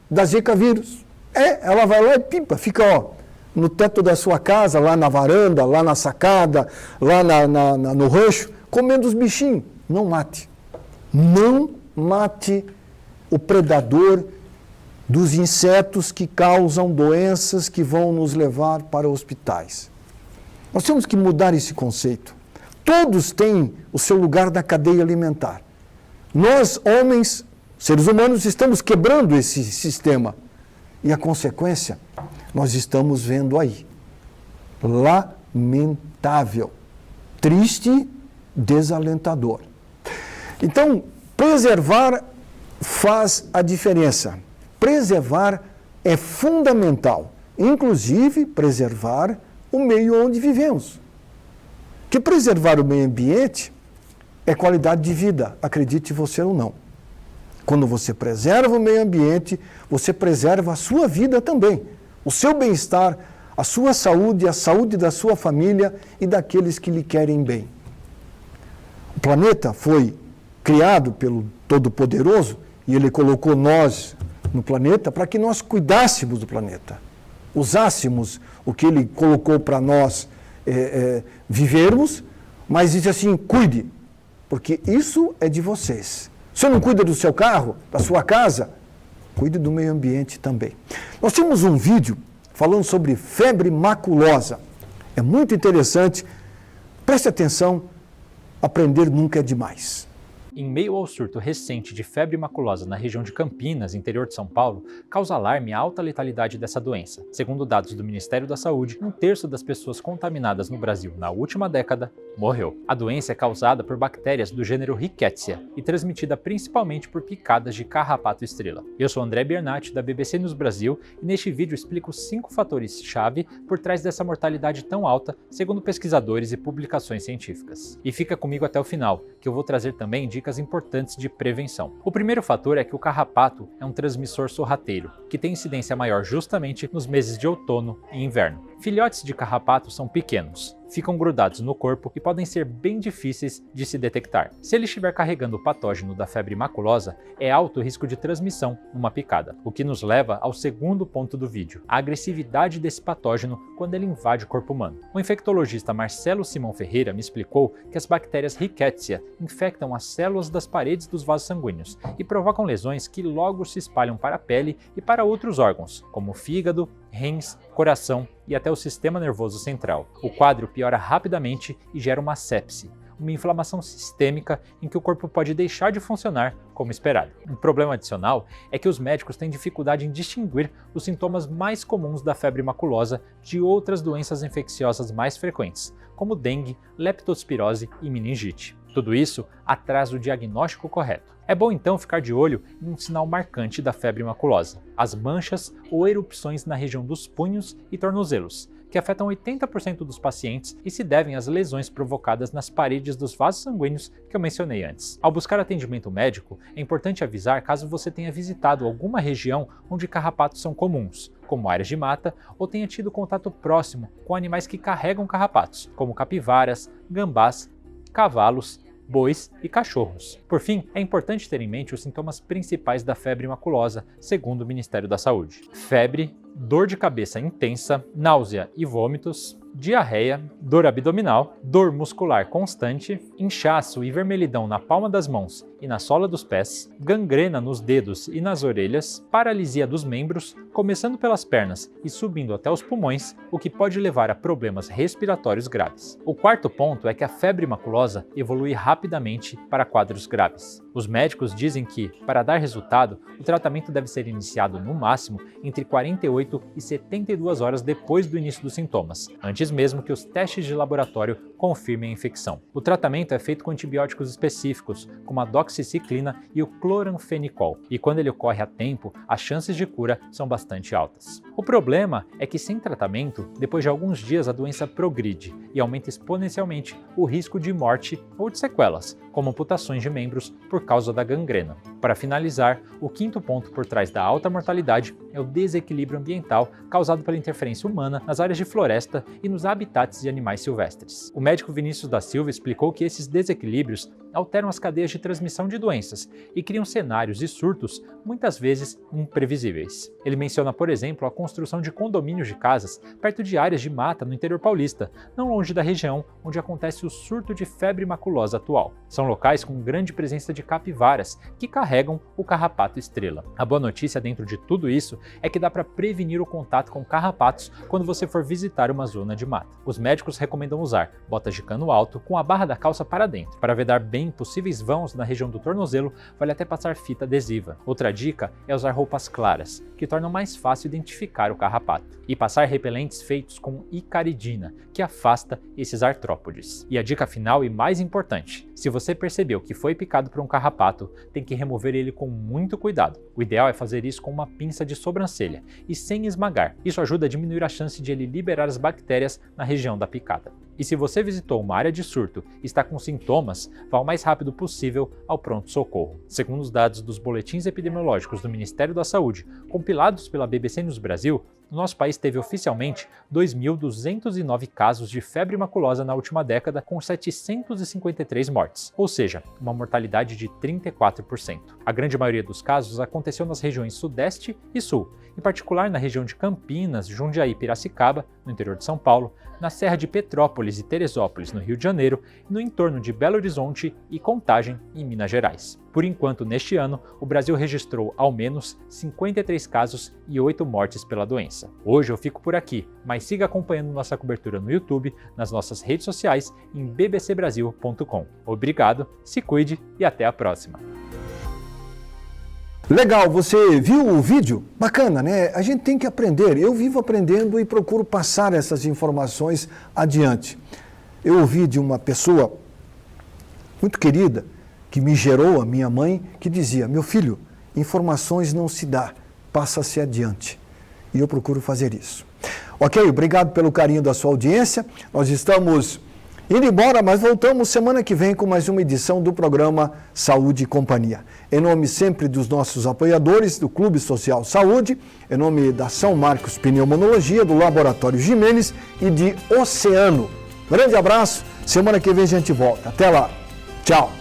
da zika vírus. Ela vai lá e pimpa, fica no teto da sua casa, lá na varanda, lá na sacada, lá no rancho, comendo os bichinhos. Não mate. Não mate o predador dos insetos que causam doenças que vão nos levar para hospitais. Nós temos que mudar esse conceito. Todos têm o seu lugar na cadeia alimentar. Nós, homens, seres humanos, estamos quebrando esse sistema. E a consequência, nós estamos vendo aí. Lamentável, triste, desalentador. Então, preservar faz a diferença. Preservar é fundamental, inclusive preservar o meio onde vivemos. Que preservar o meio ambiente é qualidade de vida, acredite você ou não. Quando você preserva o meio ambiente, você preserva a sua vida também, o seu bem-estar, a sua saúde, a saúde da sua família e daqueles que lhe querem bem. O planeta foi criado pelo Todo-Poderoso e ele colocou nós no planeta para que nós cuidássemos do planeta, usássemos o que ele colocou para nós vivermos, mas diz assim, cuide, porque isso é de vocês. Você não cuida do seu carro, da sua casa? Cuide do meio ambiente também. Nós temos um vídeo falando sobre febre maculosa. É muito interessante. Preste atenção, aprender nunca é demais. Em meio ao surto recente de febre maculosa na região de Campinas, interior de São Paulo, causa alarme a alta letalidade dessa doença. Segundo dados do Ministério da Saúde, 1/3 das pessoas contaminadas no Brasil na última década morreu. A doença é causada por bactérias do gênero Rickettsia e transmitida principalmente por picadas de carrapato estrela. Eu sou André Bernatti, da BBC News Brasil, e neste vídeo explico 5 fatores-chave por trás dessa mortalidade tão alta, segundo pesquisadores e publicações científicas. E fica comigo até o final, que eu vou trazer também dicas importantes de prevenção. O primeiro fator é que o carrapato é um transmissor sorrateiro, que tem incidência maior justamente nos meses de outono e inverno. Filhotes de carrapato são pequenos, ficam grudados no corpo e podem ser bem difíceis de se detectar. Se ele estiver carregando o patógeno da febre maculosa, é alto o risco de transmissão numa picada, o que nos leva ao segundo ponto do vídeo, a agressividade desse patógeno quando ele invade o corpo humano. O infectologista Marcelo Simão Ferreira me explicou que as bactérias Rickettsia infectam as células das paredes dos vasos sanguíneos e provocam lesões que logo se espalham para a pele e para outros órgãos, como o fígado, rins, coração e até o sistema nervoso central. O quadro piora rapidamente e gera uma sepse, uma inflamação sistêmica em que o corpo pode deixar de funcionar como esperado. Um problema adicional é que os médicos têm dificuldade em distinguir os sintomas mais comuns da febre maculosa de outras doenças infecciosas mais frequentes, como dengue, leptospirose e meningite. Tudo isso atrasa o diagnóstico correto. É bom então ficar de olho em um sinal marcante da febre maculosa, as manchas ou erupções na região dos punhos e tornozelos, que afetam 80% dos pacientes e se devem às lesões provocadas nas paredes dos vasos sanguíneos que eu mencionei antes. Ao buscar atendimento médico, é importante avisar caso você tenha visitado alguma região onde carrapatos são comuns, como áreas de mata, ou tenha tido contato próximo com animais que carregam carrapatos, como capivaras, gambás, cavalos, bois e cachorros. Por fim, é importante ter em mente os sintomas principais da febre maculosa, segundo o Ministério da Saúde: febre, dor de cabeça intensa, náusea e vômitos, diarreia, dor abdominal, dor muscular constante, inchaço e vermelhidão na palma das mãos e na sola dos pés, gangrena nos dedos e nas orelhas, paralisia dos membros, começando pelas pernas e subindo até os pulmões, o que pode levar a problemas respiratórios graves. O quarto ponto é que a febre maculosa evolui rapidamente para quadros graves. Os médicos dizem que, para dar resultado, o tratamento deve ser iniciado no máximo entre 48 e 72 horas depois do início dos sintomas, antes mesmo que os testes de laboratório confirmem a infecção. O tratamento é feito com antibióticos específicos, como a doxiciclina e o cloranfenicol, e quando ele ocorre a tempo, as chances de cura são bastante altas. O problema é que sem tratamento, depois de alguns dias a doença progride e aumenta exponencialmente o risco de morte ou de sequelas, como amputações de membros por causa da gangrena. Para finalizar, o quinto ponto por trás da alta mortalidade é o desequilíbrio ambiental causado pela interferência humana nas áreas de floresta e nos habitats de animais silvestres. O médico Vinícius da Silva explicou que esses desequilíbrios alteram as cadeias de transmissão de doenças e criam cenários de surtos muitas vezes imprevisíveis. Ele menciona, por exemplo, a construção de condomínios de casas perto de áreas de mata no interior paulista, não longe da região onde acontece o surto de febre maculosa atual. São locais com grande presença de capivaras que carregam o carrapato estrela. A boa notícia dentro de tudo isso é que dá para prevenir o contato com carrapatos quando você for visitar uma zona de mata. Os médicos recomendam usar botas de cano alto com a barra da calça para dentro. Para vedar bem possíveis vãos na região do tornozelo, vale até passar fita adesiva. Outra dica é usar roupas claras, que tornam mais fácil identificar o carrapato. E passar repelentes feitos com icaridina, que afasta esses artrópodes. E a dica final e mais importante: se você percebeu que foi picado por um carrapato, tem que remover ele com muito cuidado. O ideal é fazer isso com uma pinça de sobrancelha e sem esmagar. Isso ajuda a diminuir a chance de ele liberar as bactérias na região da picada. E se você visitou uma área de surto e está com sintomas, vá o mais rápido possível ao pronto-socorro. Segundo os dados dos boletins epidemiológicos do Ministério da Saúde, compilados pela BBC News Brasil, o nosso país teve oficialmente 2.209 casos de febre maculosa na última década, com 753 mortes, ou seja, uma mortalidade de 34%. A grande maioria dos casos aconteceu nas regiões Sudeste e Sul, em particular na região de Campinas, Jundiaí e Piracicaba, no interior de São Paulo, na Serra de Petrópolis e Teresópolis, no Rio de Janeiro, e no entorno de Belo Horizonte e Contagem, em Minas Gerais. Por enquanto, neste ano, o Brasil registrou ao menos 53 casos e 8 mortes pela doença. Hoje eu fico por aqui, mas siga acompanhando nossa cobertura no YouTube, nas nossas redes sociais e em bbcbrasil.com. Obrigado, se cuide e até a próxima. Legal, você viu o vídeo? Bacana, né? A gente tem que aprender. Eu vivo aprendendo e procuro passar essas informações adiante. Eu ouvi de uma pessoa muito querida, que me gerou, a minha mãe, que dizia: meu filho, informações não se dá, passa-se adiante. E eu procuro fazer isso. Ok, obrigado pelo carinho da sua audiência. Nós estamos indo embora, mas voltamos semana que vem com mais uma edição do programa Saúde e Companhia. Em nome sempre dos nossos apoiadores, do Clube Social Saúde, em nome da São Marcos Pneumonologia, do Laboratório Jimenez e de Oceano. Grande abraço, semana que vem a gente volta. Até lá, tchau.